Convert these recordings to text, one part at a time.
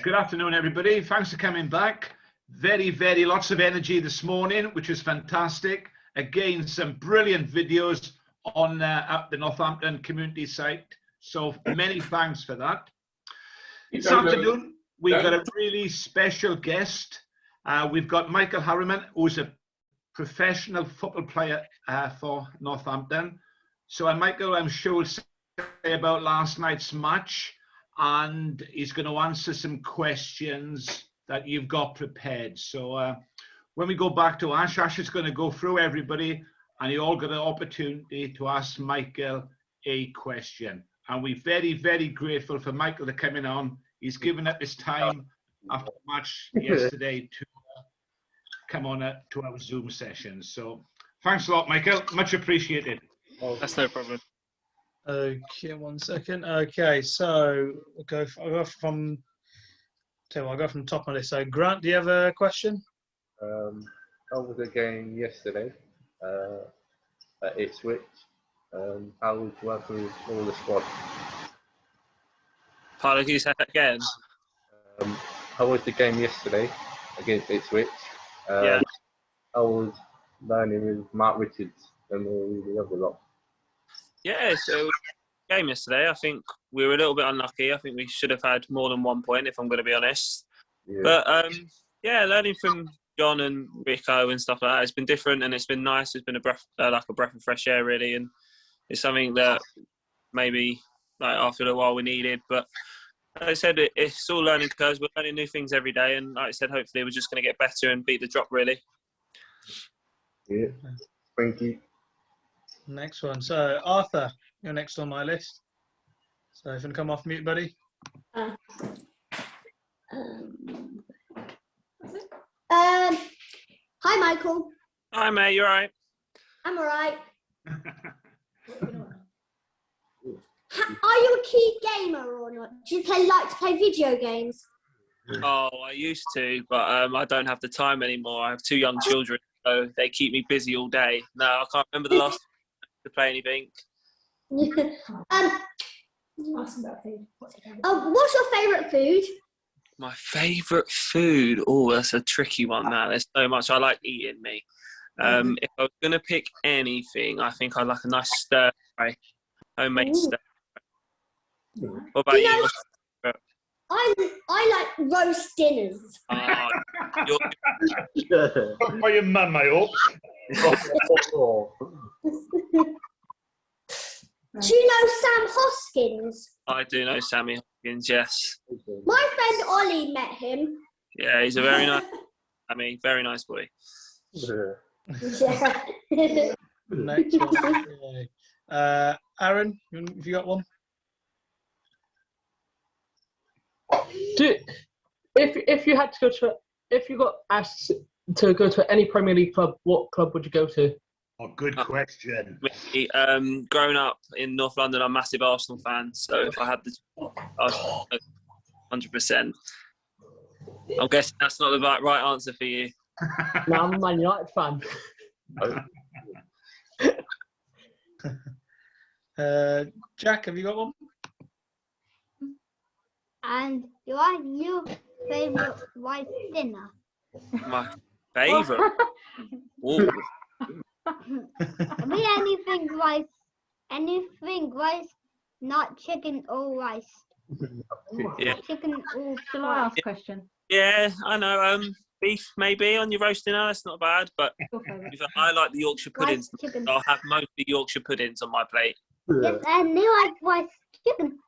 Good afternoon, everybody. Thanks for coming back. Very lots of energy this morning, which is fantastic. Again, some brilliant videos on at the Northampton community site. So many thanks for that. This afternoon, we've got a really special guest. We've got Michael Harriman, who's a professional football player for Northampton. So Michael, I'm sure, will say about last night's match, and he's going to answer some questions that you've got prepared. So when we go back to Ash is going to go through everybody, and you all got an opportunity to ask Michael a question. And we're very grateful for Michael to coming on. He's given up his time after the match yesterday to come on to our Zoom session. So thanks a lot, Michael. Much appreciated. That's no problem. Okay, 1 second. Okay, so I'll go from the top of this. So Grant, do you have a question? How was the game yesterday at Ipswich? How was working with all the squad? Pardon, can you say that again? How was the game yesterday against Ipswich? Yeah. How was learning with Mark Richards and the other lot? Yeah, so game yesterday, I think we were a little bit unlucky. I think we should have had more than 1 point, if I'm going to be honest. Yeah. But yeah, learning from John and Rico and stuff like that, it's been different and it's been nice. It's been a breath of fresh air, really, and it's something that maybe after a while we needed. But like I said, it's all learning curves. We're learning new things every day, and like I said, hopefully we're just going to get better and beat the drop, really. Yeah, thank you. Next one. So Arthur, you're next on my list. So if you can come off mute, buddy. Hi, Michael. Hi, mate. You all right? I'm all right. Are you a key gamer or not? Do you like to play video games? Oh, I used to, but I don't have the time anymore. I have 2 young children, so they keep me busy all day. No, I can't remember the last time to play anything. What's your favourite food? My favourite food? Oh, that's a tricky one. Now, there's so much I like eating. Me, if I was gonna pick anything, I think I'd like a nice stir fry, homemade stir fry. What about you? I like roast dinners. For your mum, I hope. Do you know Sam Hoskins? I do know Sammy Hoskins, yes. My friend Ollie met him. Yeah, he's a very nice, very nice boy. Yeah. Next one. Aaron, have you got one? If you had to go to, if you got asked to go to any Premier League club, what club would you go to? Oh, good question. Growing up in North London, I'm a massive Arsenal fan, so if I had the 100%. I'm guessing that's not the right answer for you. No, I'm a Man United fan. Jack, have you got one? And what is your favourite rice dinner? My favourite? Ooh. Anything rice, not chicken or rice. Yeah. Chicken or Shall I ask a question? Yeah, I know. Beef maybe on your roast dinner, that's not bad, but I like the Yorkshire puddings. I'll have mostly Yorkshire puddings on my plate. Yes, and they like rice chicken.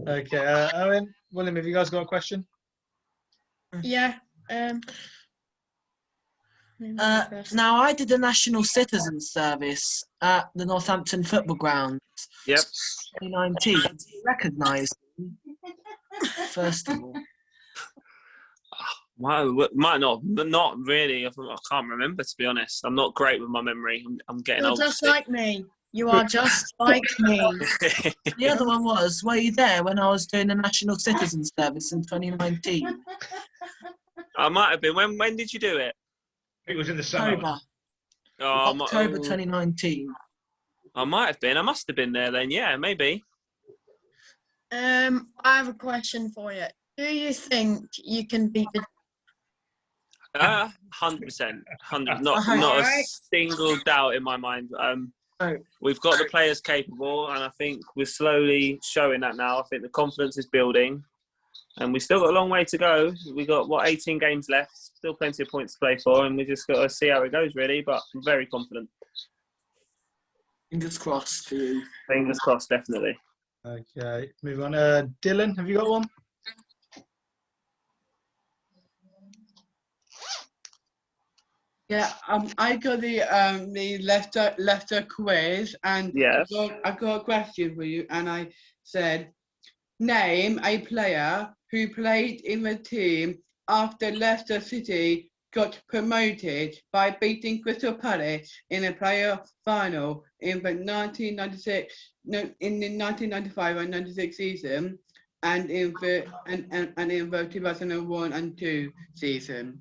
Okay, Owen, William, have you guys got a question? Yeah. Now, I did a National Citizen Service at the Northampton Football Ground. Yep. 2019. Do you recognise me? First of all. Might not really. I can't remember, to be honest. I'm not great with my memory. I'm getting old. You're just like me. You are just like me. The other one was, were you there when I was doing the National Citizen Service in 2019? I might have been. When did you do it? It was in the summer. October 2019. I might have been. I must have been there then. Yeah, maybe. I have a question for you. Do you think you can beat the 100%. Not a Alright. single doubt in my mind. Oh. We've got the players capable, and I think we're slowly showing that now. I think the confidence is building, and we've still got a long way to go. We've got, 18 games left, still plenty of points to play for, and we just got to see how it goes, really, but I'm very confident. Fingers crossed for you. Fingers crossed, definitely. Okay, move on. Dylan, have you got one? Yeah, I got the Leicester quiz, and Yes. I got a question for you, and I said, name a player who played in the team after Leicester City got promoted by beating Crystal Palace in a playoff final in the 1995 and 96 season, and in the 2001 and 2 season.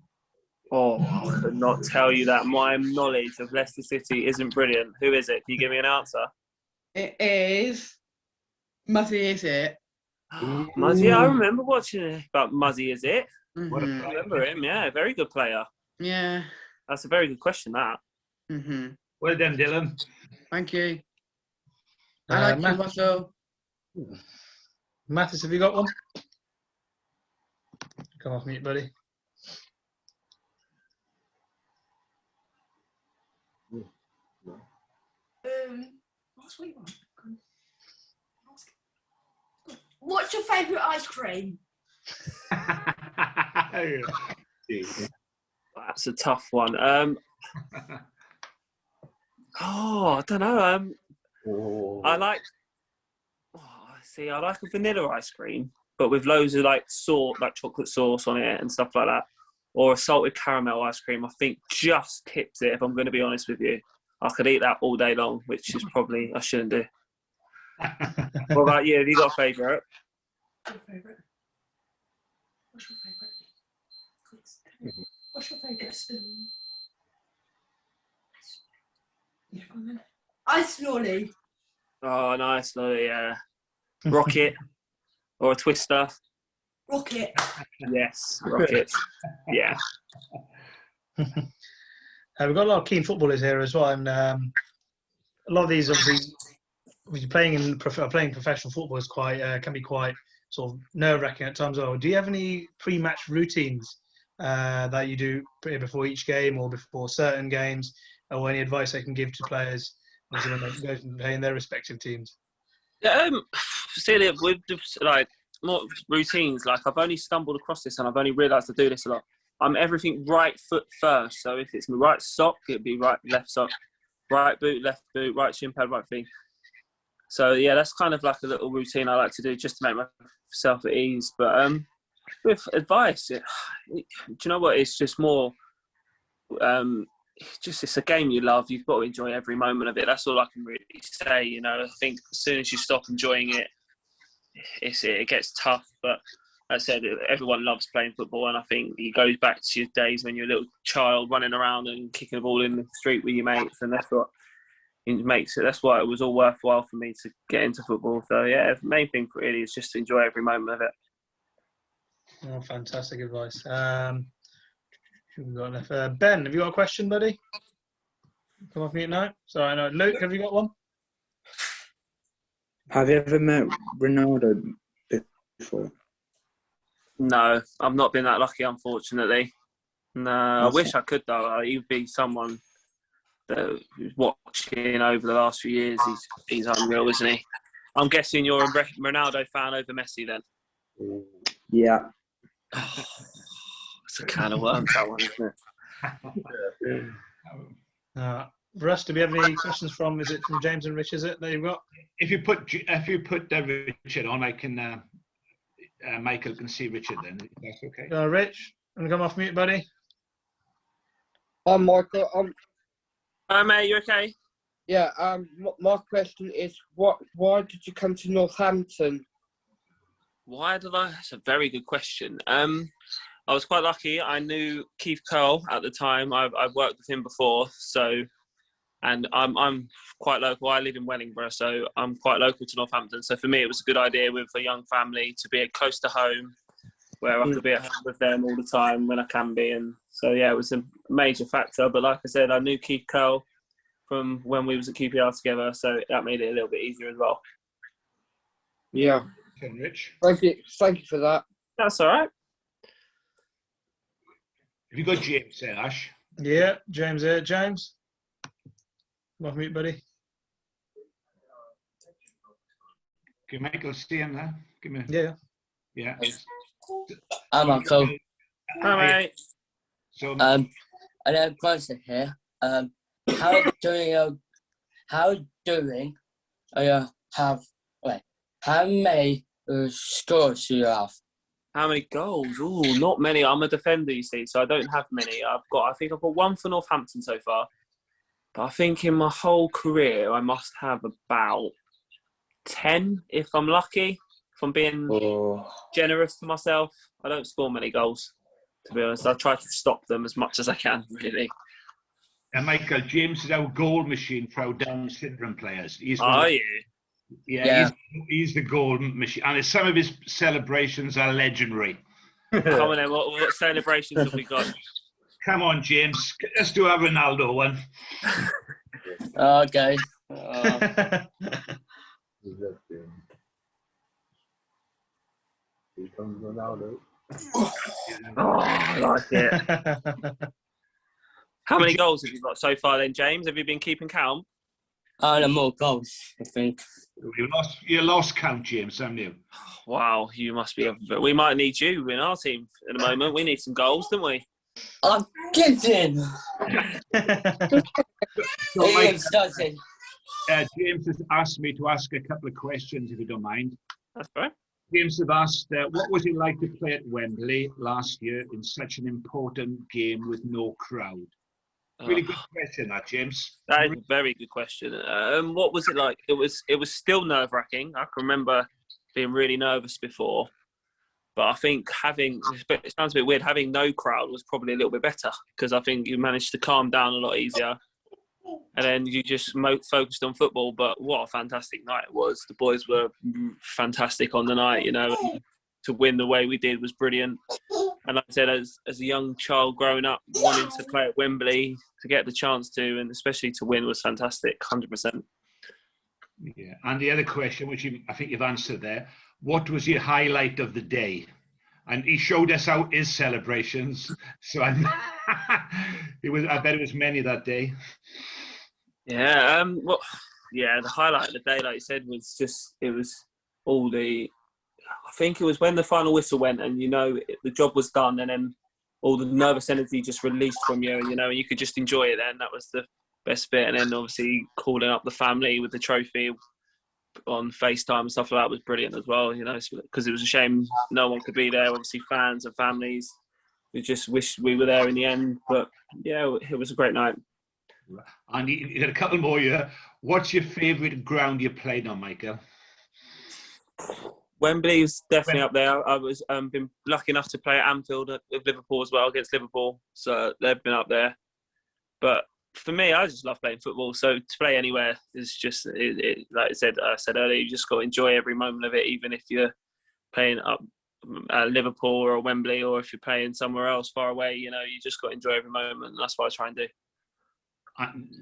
Oh, I could not tell you that. My knowledge of Leicester City isn't brilliant. Who is it? Can you give me an answer? It is Muzzy, is it? Muzzy, I remember watching it about Muzzy, is it? Mm-hmm. I remember him, yeah. Very good player. Yeah. That's a very good question, that. Mm-hmm. Well done, Dylan. Thank you. I like you, Russell. Mathis, have you got one? Come off mute, buddy. What's your favourite ice cream? That's a tough one. I don't know. I like a vanilla ice cream, but with loads of like chocolate sauce on it and stuff like that, or a salted caramel ice cream. I think just tips it. If I'm going to be honest with you, I could eat that all day long, which is probably I shouldn't do. What about you? Have you got a favourite? What's your favourite spoon? Ice lolly. Oh, nice, yeah. Rocket or a Twister. Rocket. Yes, Rocket. Yeah. We've got a lot of keen footballers here as well, and a lot of these obviously, playing professional football is can be quite sort of nerve-wracking at times. Do you have any pre-match routines that you do before each game or before certain games, or any advice they can give to players when they go to play in their respective teams? Yeah, Celia, with like more routines, like I've only stumbled across this and I've only realised to do this a lot. I'm everything right foot first. So if it's my right sock, it'd be right left sock, right boot, left boot, right shin pad, right feet. So yeah, that's kind of like a little routine I like to do just to make myself at ease. But with advice, do you know what? It's just more. It's a game you love. You've got to enjoy every moment of it. That's all I can really say. You know, I think as soon as you stop enjoying it, it gets tough. But as I said, everyone loves playing football, and I think it goes back to your days when you're a little child running around and kicking the ball in the street with your mates, and that's what it makes it. That's why it was all worthwhile for me to get into football. So yeah, the main thing really is just to enjoy every moment of it. Oh, fantastic advice. We've got enough. Ben, have you got a question, buddy? Come off mute now. Sorry, no. Luke, have you got one? Have you ever met Ronaldo before? No, I've not been that lucky, unfortunately. No, I wish I could though. He'd be someone that watching over the last few years. He's unreal, isn't he? I'm guessing you're a Ronaldo fan over Messi then. Yeah. It's a can of worms, that one, isn't it? Russ, do we have any questions from James and Rich, is it, that you've got? If you put Richard on, I can Michael can see Richard then. That's okay. Rich, want to come off mute, buddy? Hi, Michael. Hi, mate. You okay? Yeah. My question is, why did you come to Northampton? Why did I? That's a very good question. I was quite lucky. I knew Keith Curl at the time. I've worked with him before, so And I'm quite local. I live in Wellingborough, so I'm quite local to Northampton. So for me, it was a good idea with a young family to be close to home, where I could be at home with them all the time when I can be. And so, yeah, it was a major factor. But like I said, I knew Keith Curl from when we was at QPR together, so that made it a little bit easier as well. Yeah. Okay, Rich. Thank you for that. That's all right. Have you got James there, Ash? Yeah, James here. James, love meet, buddy. Can Michael see him there? Give me. Yeah. Yeah. I'm Uncle. Hi, mate. So, I have a question here. How many scores do you have? How many goals? Ooh, not many. I'm a defender, you see, so I don't have many. I think I've got one for Northampton so far. But I think in my whole career, I must have about 10, if I'm lucky. If I'm being generous to myself, I don't score many goals, to be honest. I try to stop them as much as I can, really. And Michael, James is our goal machine for our Down syndrome players. Are you? Yeah. He's the goal machine. And some of his celebrations are legendary. Come on then, what celebrations have we got? Come on, James. Let's do a Ronaldo one. Okay. Here comes Ronaldo. I like it. How many goals have you got so far then, James? Have you been keeping count? No more goals, I think. You lost count, James, haven't you? Wow, you must be. We might need you in our team at the moment. We need some goals, don't we? I'm kidding. James has asked me to ask a couple of questions, if you don't mind. That's right. James has asked, what was it like to play at Wembley last year in such an important game with no crowd? Really good question, that, James. That is a very good question. What was it like? It was still nerve-wracking. I can remember being really nervous before. But I think it sounds a bit weird, having no crowd was probably a little bit better, because I think you managed to calm down a lot easier. And then you just focused on football. But what a fantastic night it was. The boys were fantastic on the night, and to win the way we did was brilliant. And like I said, as a young child growing up, wanting to play at Wembley, to get the chance to, and especially to win, was fantastic, 100%. Yeah, and the other question, which I think you've answered there, what was your highlight of the day? And he showed us out his celebrations, so I bet it was many that day. Yeah, the highlight of the day, like you said, was I think it was when the final whistle went and, the job was done, and then all the nervous energy just released from you, and, you could just enjoy it then. That was the best bit. And then obviously calling up the family with the trophy on FaceTime and stuff like that was brilliant as well, because it was a shame no one could be there. Obviously fans and families, we just wished we were there in the end. But yeah, it was a great night. And you got a couple more here. What's your favourite ground you played on, Michael? Wembley's definitely up there. I was been lucky enough to play at Anfield with Liverpool as well, against Liverpool, so they've been up there. But for me, I just love playing football. So to play anywhere is just like I said earlier, you just got to enjoy every moment of it, even if you're playing up at Liverpool or Wembley, or if you're playing somewhere else far away. You just got to enjoy every moment. And that's what I try and do.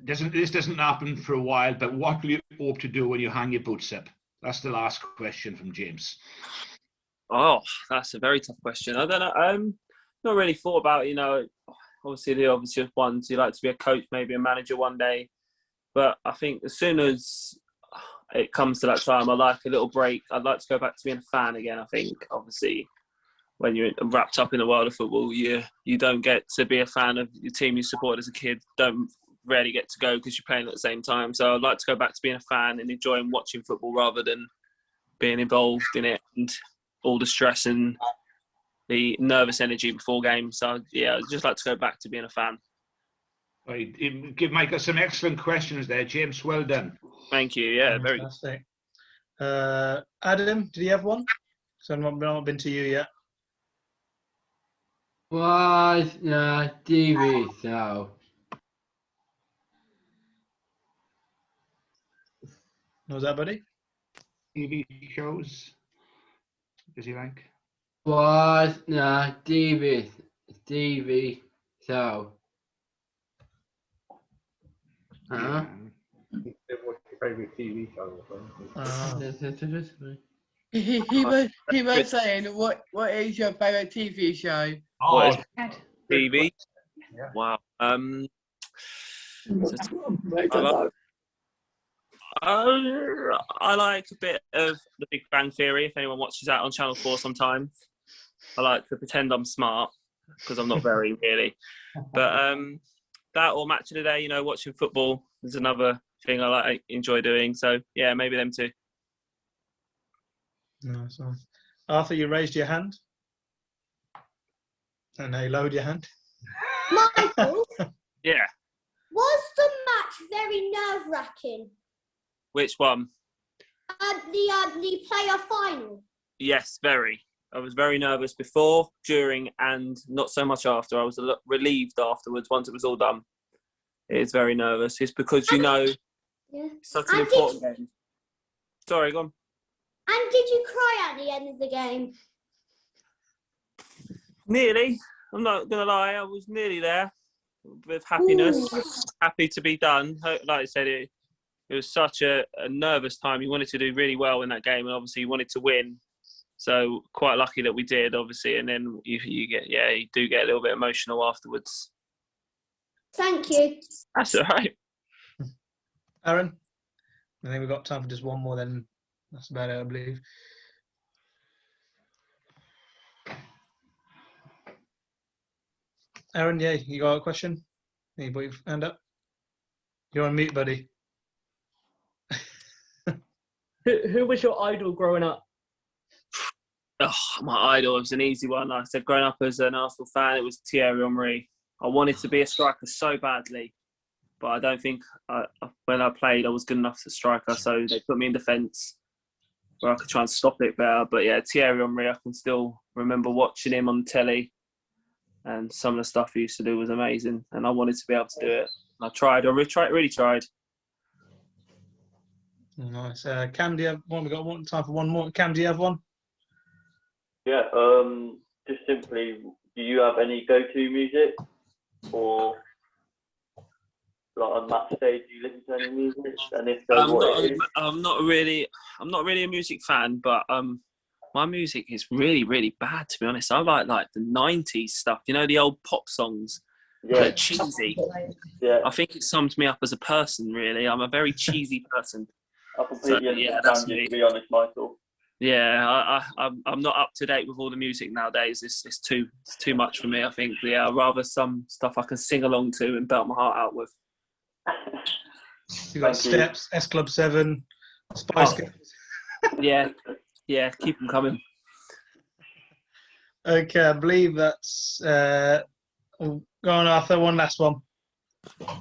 This doesn't happen for a while, but what will you hope to do when you hang your boots up? That's the last question from James. Oh, that's a very tough question. I don't know. Not really thought about it, Obviously, the obvious ones, you like to be a coach, maybe a manager one day. But I think as soon as it comes to that time, I like a little break. I'd like to go back to being a fan again. I think, obviously, when you're wrapped up in the world of football, you don't get to be a fan of your team you support as a kid. Don't rarely get to go because you're playing at the same time. So I'd like to go back to being a fan and enjoying watching football rather than being involved in it and all the stress and the nervous energy before games. So yeah, I'd just like to go back to being a fan. Right. Give Michael some excellent questions there, James. Well done. Thank you. Yeah, very fantastic. Adam, did you have one? So I've not been to you yet. Was TV so? What was that, buddy? TV shows. Does he like? Was no TV show. Huh? What's your favourite TV show or something? He was saying, what is your favourite TV show? What is TV? Yeah. Wow. I like a bit of The Big Bang Theory. If anyone watches that on Channel 4 sometimes, I like to pretend I'm smart because I'm not very really. But that or Match of the Day, watching football is another thing I enjoy doing. So yeah, maybe them too. Nice one. Arthur, you raised your hand. And now you lowered your hand. Michael, Yeah. was the match very nerve-wracking? Which one? The player final. Yes, very. I was very nervous before, during, and not so much after. I was relieved afterwards once it was all done. It is very nervous. It's because Yeah. it's such an important game. Sorry, go on. And did you cry at the end of the game? Nearly. I'm not going to lie. I was nearly there with happiness. Ooh. Happy to be done. Like I said, it was such a nervous time. You wanted to do really well in that game, and obviously you wanted to win. So quite lucky that we did, obviously. And then you do get a little bit emotional afterwards. Thank you. That's all right. Aaron, I think we've got time for just one more, then that's about it, I believe. Aaron, yeah, you got a question? You put your hand up? You're on mute, buddy. Who was your idol growing up? Oh, my idol was an easy one. Like I said, growing up as an Arsenal fan, it was Thierry Henry. I wanted to be a striker so badly, but I don't think when I played, I was good enough as a striker. So they put me in defence where I could try and stop it better. But yeah, Thierry Henry, I can still remember watching him on telly, and some of the stuff he used to do was amazing. And I wanted to be able to do it. And I tried. I really tried. Nice. Cam, do you have one? We've got time for one more. Cam, do you have one? Yeah, just simply, do you have any go-to music, or like on match day, do you listen to any music? And if so, I'm not really a music fan, but my music is really, really bad, to be honest. I like the 90s stuff, the old pop songs. Yeah. They're cheesy. Yeah. I think it sums me up as a person, really. I'm a very cheesy person. I completely understand you, to be honest, Michael. Yeah, I'm not up to date with all the music nowadays. It's too much for me. I think. Yeah, I'd rather some stuff I can sing along to and belt my heart out with. You got Steps, S Club 7, Spice Girls. Yeah, keep them coming. Okay, I believe that's. Go on, Arthur. One last one. Are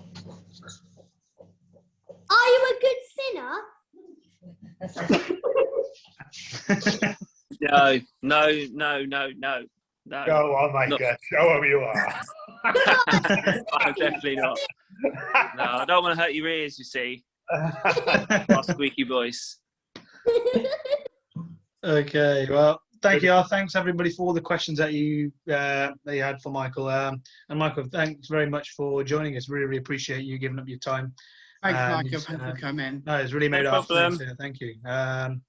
you a good sinner? No. Go on, Micah. Show them you are. I'm definitely not. No, I don't want to hurt your ears, you see. My squeaky voice. Okay, well, thank you. Thanks everybody for all the questions that you had for Michael. And Michael, thanks very much for joining us. Really, really appreciate you giving up your time. Thanks, Michael, for coming. No, it's really made No our problem. afternoon. Thank you. Thank